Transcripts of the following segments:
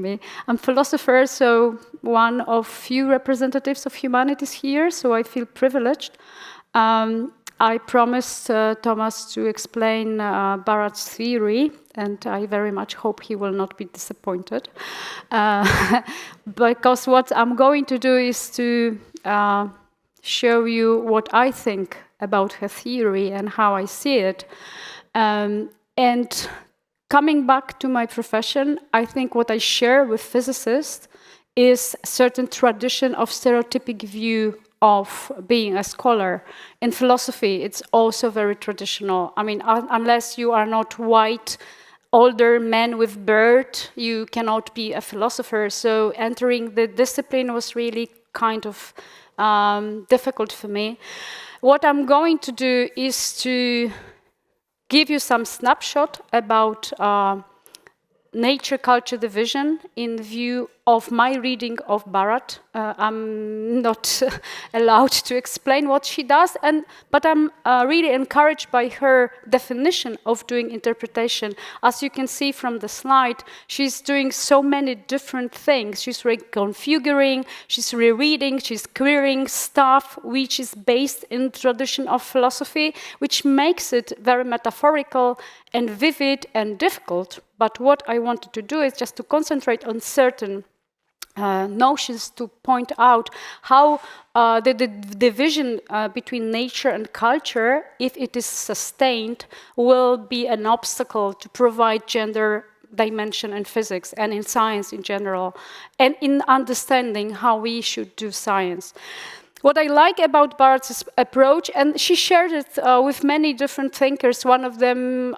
me. I'm a philosopher, so one of few representatives of humanities here, so I feel privileged. I promised Thomas to explain Barrett's theory, and I very much hope he will not be disappointed. Because what I'm going to do is to show you what I think about her theory and how I see it. And coming back to my profession, I think what I share with physicists is a certain tradition of stereotypic view of being a scholar. In philosophy, it's also very traditional. I mean, unless you are not white, older men with beard, you cannot be a philosopher. So entering the discipline was really kind of difficult for me. What I'm going to do is to give you some snapshot about nature-culture division in view of my reading of Barrett. I'm not allowed to explain what she does, but I'm really encouraged by her definition of doing interpretation. As you can see from the slide, she's doing so many different things. She's reconfiguring, she's rereading, she's querying stuff which is based in tradition of philosophy, which makes it very metaphorical and vivid and difficult. But what I wanted to do is just to concentrate on certain notions to point out how the division between nature and culture, if it is sustained, will be an obstacle to provide gender dimension in physics and in science in general, and in understanding how we should do science. What I like about Barrett's approach, and she shared it with many different thinkers, one of them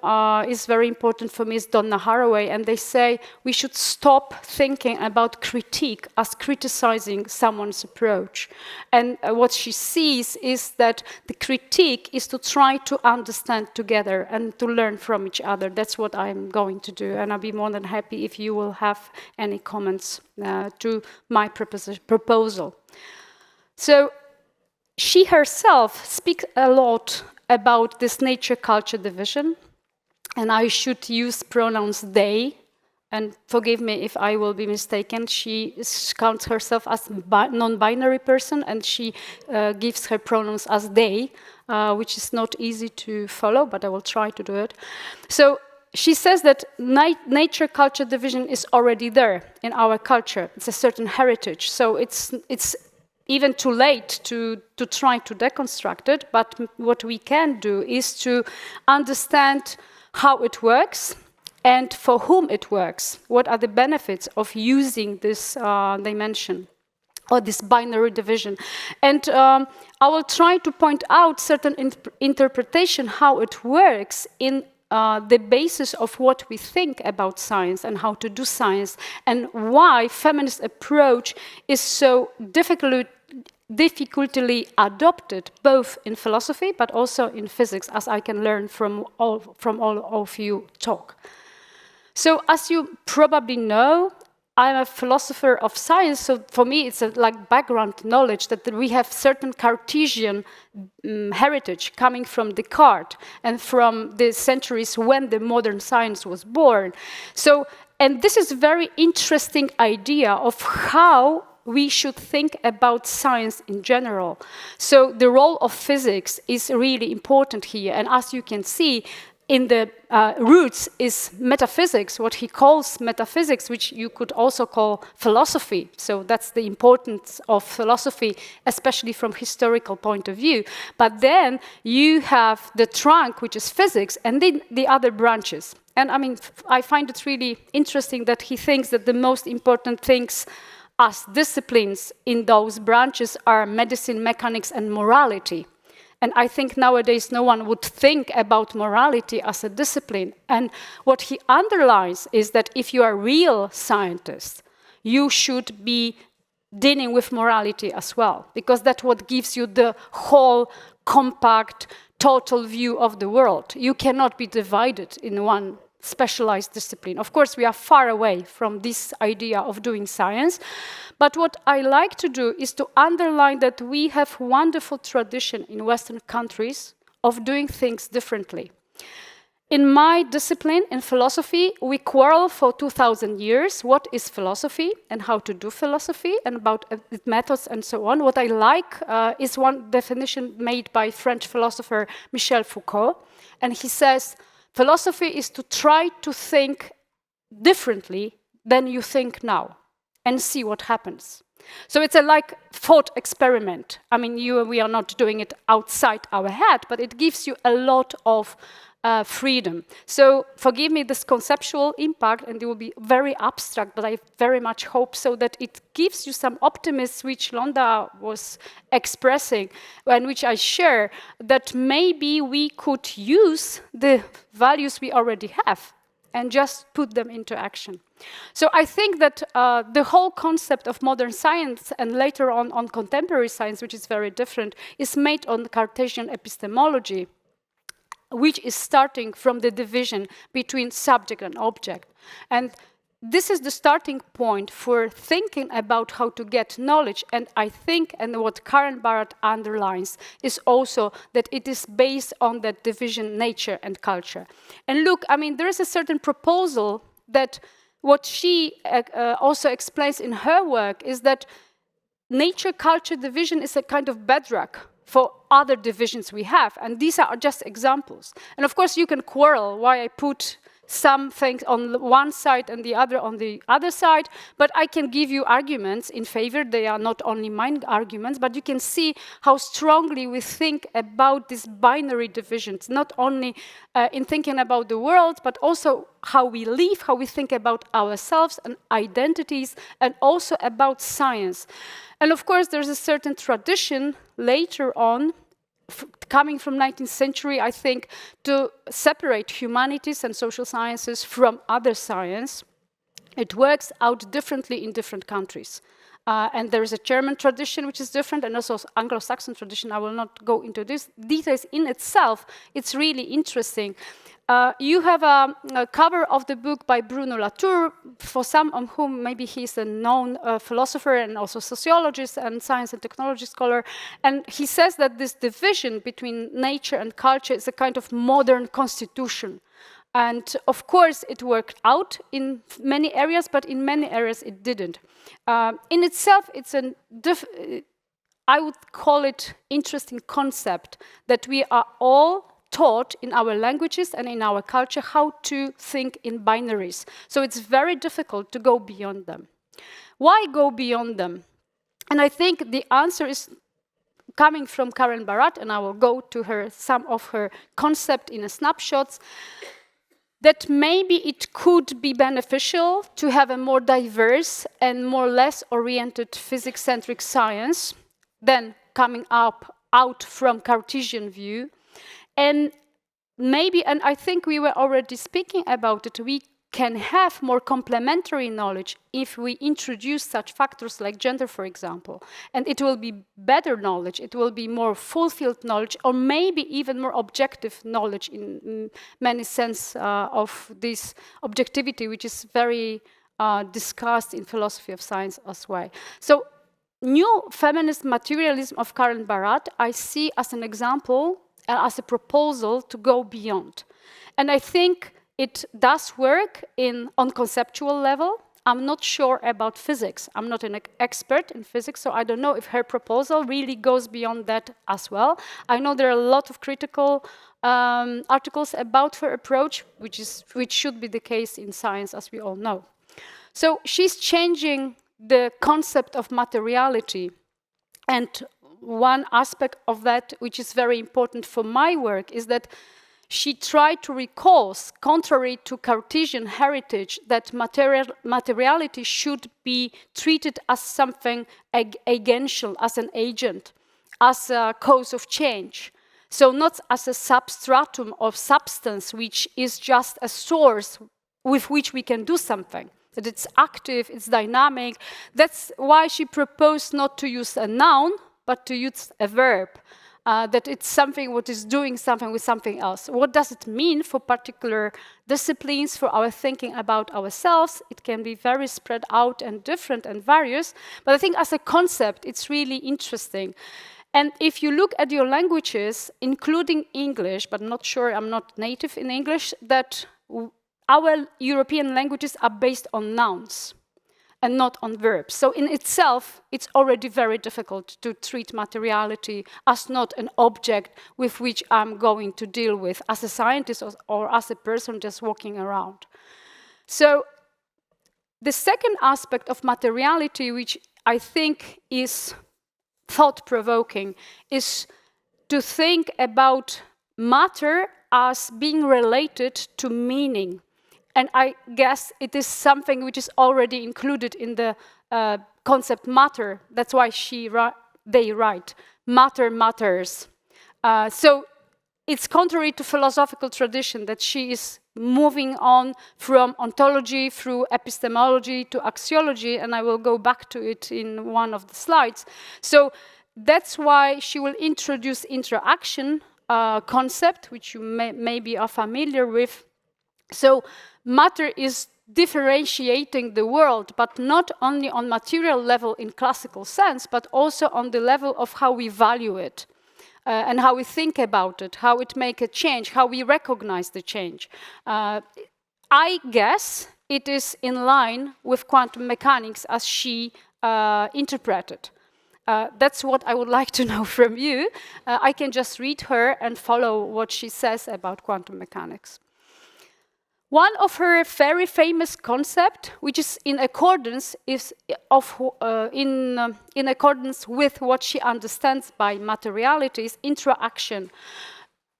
is very important for me, is Donna Haraway, and they say we should stop thinking about critique as criticizing someone's approach. And what she sees is that the critique is to try to understand together and to learn from each other. That's what I'm going to do, and I'll be more than happy if you will have any comments to my proposal. So she herself speaks a lot about this nature-culture division, and I should use pronouns they, and forgive me if I will be mistaken. She counts herself as a non-binary person, and she gives her pronouns as they, which is not easy to follow, but I will try to do it. So she says that nature-culture division is already there in our culture. It's a certain heritage, so it's even too late to try to deconstruct it, but what we can do is to understand how it works and for whom it works. What are the benefits of using this dimension or this binary division? And I will try to point out certain interpretation how it works in the basis of what we think about science and how to do science, and why feminist approach is so difficultly adopted, both in philosophy but also in physics, as I can learn from all of you talk. So, as you probably know, I'm a philosopher of science, so for me it's like background knowledge that we have certain Cartesian heritage coming from Descartes and from the centuries when the modern science was born. So, and this is a very interesting idea of how we should think about science in general. So the role of physics is really important here, and as you can see, in the roots is metaphysics, what he calls metaphysics, which you could also call philosophy. So that's the importance of philosophy, especially from historical point of view. But then you have the trunk, which is physics, and then the other branches. And I mean, I find it really interesting that he thinks that the most important things as disciplines in those branches are medicine, mechanics, and morality. And I think nowadays no one would think about morality as a discipline. And what he underlines is that if you are a real scientist, you should be dealing with morality as well, because that's what gives you the whole compact, total view of the world. You cannot be divided in one specialized discipline. Of course, we are far away from this idea of doing science, but what I like to do is to underline that we have wonderful tradition in Western countries of doing things differently. In my discipline, in philosophy, we quarrel for 2,000 years. What is philosophy and how to do philosophy and about its methods and so on. What I like is one definition made by French philosopher Michel Foucault. And he says, philosophy is to try to think differently than you think now and see what happens. So it's a like thought experiment. I mean, we are not doing it outside our head, but it gives you a lot of freedom. So forgive me this conceptual impact, and it will be very abstract, but I very much hope so that it gives you some optimism, which Londa was expressing, and which I share, that maybe we could use the values we already have and just put them into action. So I think that the whole concept of modern science and later on contemporary science, which is very different, is made on Cartesian epistemology, which is starting from the division between subject and object. And this is the starting point for thinking about how to get knowledge. And I think, and what Karen Barad underlines, is also that it is based on that division, nature and culture. And look, I mean, there is a certain proposal that what she also explains in her work is that nature-culture division is a kind of bedrock for other divisions we have, and these are just examples. And of course you can quarrel why I put some things on one side and the other on the other side, but I can give you arguments in favor. They are not only mine arguments, but you can see how strongly we think about these binary divisions, not only in thinking about the world, but also how we live, how we think about ourselves and identities, and also about science. And of course, there's a certain tradition later on, coming from 19th century, I think, to separate humanities and social sciences from other science. It works out differently in different countries. And there is a German tradition which is different, and also Anglo-Saxon tradition. I will not go into these details in itself. It's really interesting. You have a cover of the book by Bruno Latour, for some of whom maybe he's a known philosopher and also sociologist and science and technology scholar. And he says that this division between nature and culture is a kind of modern constitution. And of course, it worked out in many areas, but in many areas it didn't. In itself, it's I would call it interesting concept that we are all taught in our languages and in our culture how to think in binaries. So it's very difficult to go beyond them. Why go beyond them? And I think the answer is coming from Karen Barad, and I will go to her some of her concept in a snapshots, that maybe it could be beneficial to have a more diverse and more less oriented physics-centric science than coming out from Cartesian view. And maybe, and I think we were already speaking about it, we can have more complementary knowledge if we introduce such factors like gender, for example. And it will be better knowledge, it will be more fulfilled knowledge, or maybe even more objective knowledge in many sense of this objectivity, which is very discussed in philosophy of science as well. So, new feminist materialism of Karen Barad, I see as an example, as a proposal to go beyond. And I think it does work on conceptual level. I'm not sure about physics. I'm not an expert in physics, so I don't know if her proposal really goes beyond that as well. I know there are a lot of critical articles about her approach, which should be the case in science, as we all know. So she's changing the concept of materiality, and one aspect of that, which is very important for my work, is that she tried to recall, contrary to Cartesian heritage, that materiality should be treated as something agential, as an agent, as a cause of change. So not as a substratum of substance, which is just a source with which we can do something. That it's active, it's dynamic. That's why she proposed not to use a noun, but to use a verb, that it's something what is doing something with something else. What does it mean for particular disciplines, for our thinking about ourselves? It can be very spread out and different and various, but I think as a concept, it's really interesting. And if you look at your languages, including English, but I'm not sure, I'm not native in English, that our European languages are based on nouns and not on verbs. So in itself, it's already very difficult to treat materiality as not an object with which I'm going to deal with as a scientist or as a person just walking around. So the second aspect of materiality, which I think is thought-provoking, is to think about matter as being related to meaning. And I guess it is something which is already included in the concept matter. That's why they write, matter matters. So it's contrary to philosophical tradition that she is moving on from ontology through epistemology to axiology, and I will go back to it in one of the slides. So that's why she will introduce interaction concept, which you maybe are familiar with. So matter is differentiating the world, but not only on material level in classical sense, but also on the level of how we value it. And how we think about it, how it makes a change, how we recognize the change. I guess it is in line with quantum mechanics as she interpreted. That's what I would like to know from you. I can just read her and follow what she says about quantum mechanics. One of her very famous concepts, which is in accordance in accordance with what she understands by materiality, is interaction.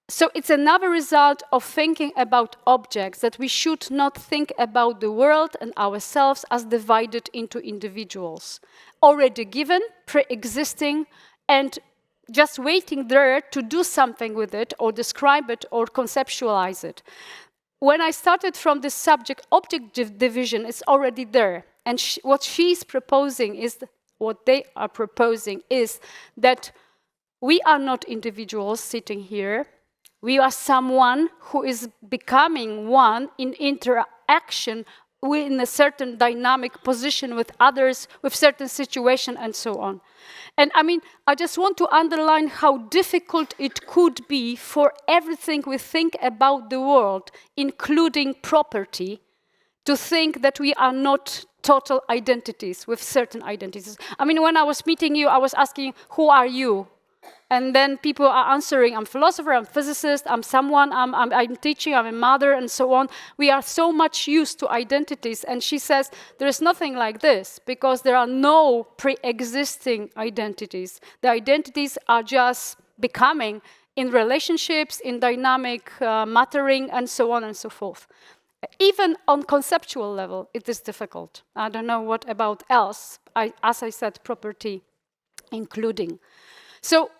So it's another result of thinking about objects, that we should not think about the world and ourselves as divided into individuals, already given, pre-existing, and just waiting there to do something with it, or describe it, or conceptualize it. When I started from this subject-object division, it's already there. And what she's proposing is, what they are proposing is that we are not individuals sitting here. We are someone who is becoming one in interaction in a certain dynamic position with others, with certain situation, and so on. And I mean, I just want to underline how difficult it could be for everything we think about the world, including property, to think that we are not total identities with certain identities. I mean, when I was meeting you, I was asking, who are you? And then people are answering, I'm a philosopher, I'm a physicist, I'm someone, I'm teaching, I'm a mother, and so on. We are so much used to identities. And she says, there is nothing like this, because there are no pre-existing identities. The identities are just becoming in relationships, in dynamic mattering, and so on and so forth. Even on conceptual level, it is difficult. I don't know what about else. As I said, property including. So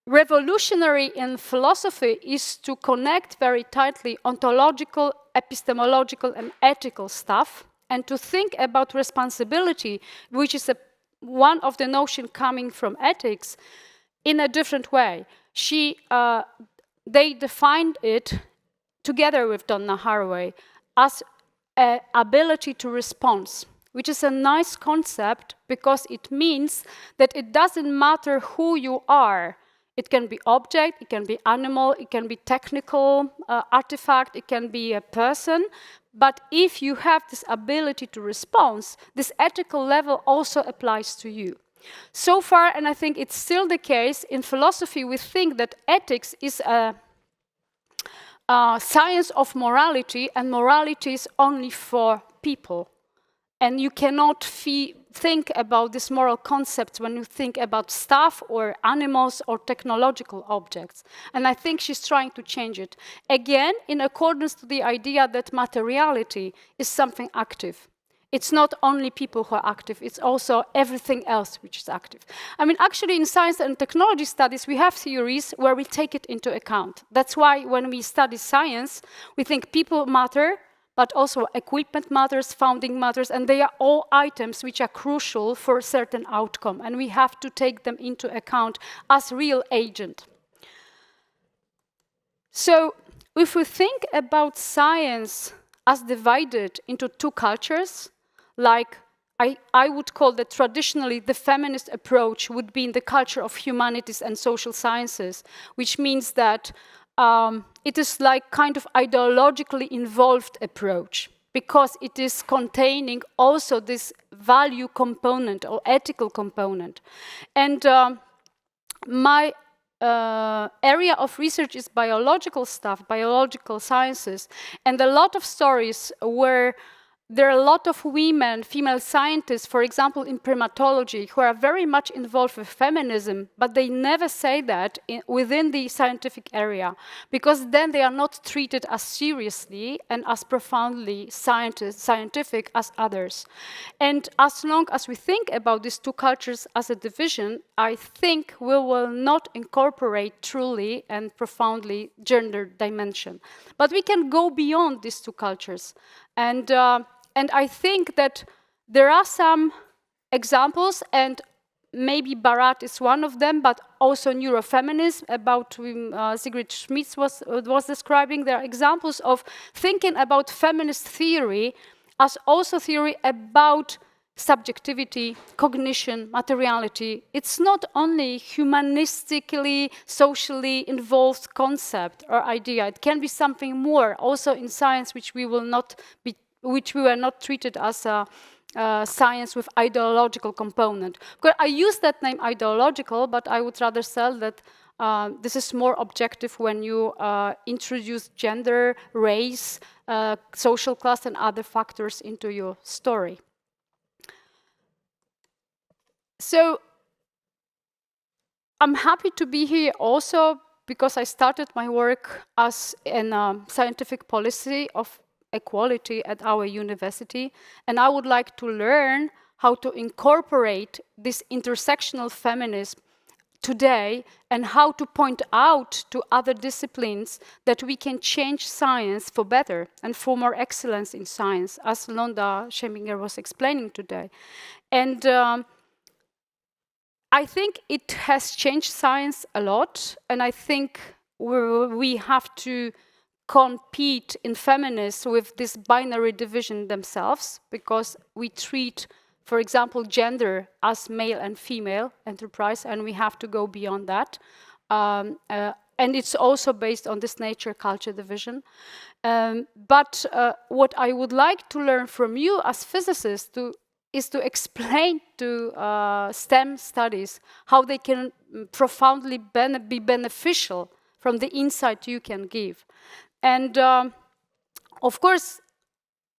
revolutionary in philosophy is to connect very tightly ontological, epistemological, and ethical stuff, and to think about responsibility, which is one of the notions coming from ethics, in a different way. They defined it, together with Donna Haraway, as an ability to respond, which is a nice concept because it means that it doesn't matter who you are. It can be object, it can be animal, it can be technical artifact, it can be a person. But if you have this ability to respond, this ethical level also applies to you. So far, and I think it's still the case, in philosophy we think that ethics is a science of morality, and morality is only for people. And you cannot think about these moral concepts when you think about stuff or animals or technological objects. And I think she's trying to change it. Again, in accordance to the idea that materiality is something active. It's not only people who are active, it's also everything else which is active. I mean, actually in science and technology studies, we have theories where we take it into account. That's why when we study science, we think people matter, but also equipment matters, founding matters, and they are all items which are crucial for a certain outcome, and we have to take them into account as real agent. So if we think about science as divided into two cultures, like I would call that traditionally the feminist approach would be in the culture of humanities and social sciences, which means that it is like kind of ideologically involved approach, because it is containing also this value component or ethical component. And my area of research is biological stuff, biological sciences, and a lot of stories where there are a lot of women, female scientists, for example, in primatology, who are very much involved with feminism, but they never say that within the scientific area, because then they are not treated as seriously and as profoundly scientific as others. And as long as we think about these two cultures as a division, I think we will not incorporate truly and profoundly gender dimension. But we can go beyond these two cultures. And I think that there are some examples, and maybe Barat is one of them, but also neurofeminism, about Sigrid Schmitz was describing. There are examples of thinking about feminist theory as also theory about subjectivity, cognition, materiality. It's not only humanistically, socially involved concept or idea. It can be something more, also in science, which we were not treated as a science with ideological component. I use that name ideological, but I would rather say that this is more objective when you introduce gender, race, social class, and other factors into your story. So I'm happy to be here also because I started my work as in scientific policy of equality at our university, and I would like to learn how to incorporate this intersectional feminism today and how to point out to other disciplines that we can change science for better and for more excellence in science, as Londa Scheminger was explaining today. And I think it has changed science a lot, and I think we have to compete in feminists with this binary division themselves, because we treat, for example, gender as male and female enterprise, and we have to go beyond that. And it's also based on this nature-culture division. But what I would like to learn from you as physicists is to explain to STEM studies how they can profoundly be beneficial from the insight you can give. And of course,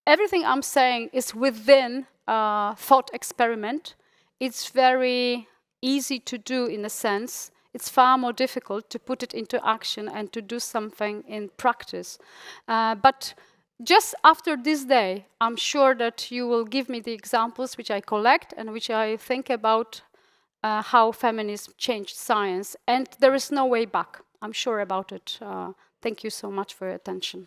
everything I'm saying is within thought experiment. It's very easy to do in a sense. It's far more difficult to put it into action and to do something in practice. But just after this day, I'm sure that you will give me the examples which I collect and which I think about how feminism changed science. And there is no way back. I'm sure about it. Thank you so much for your attention.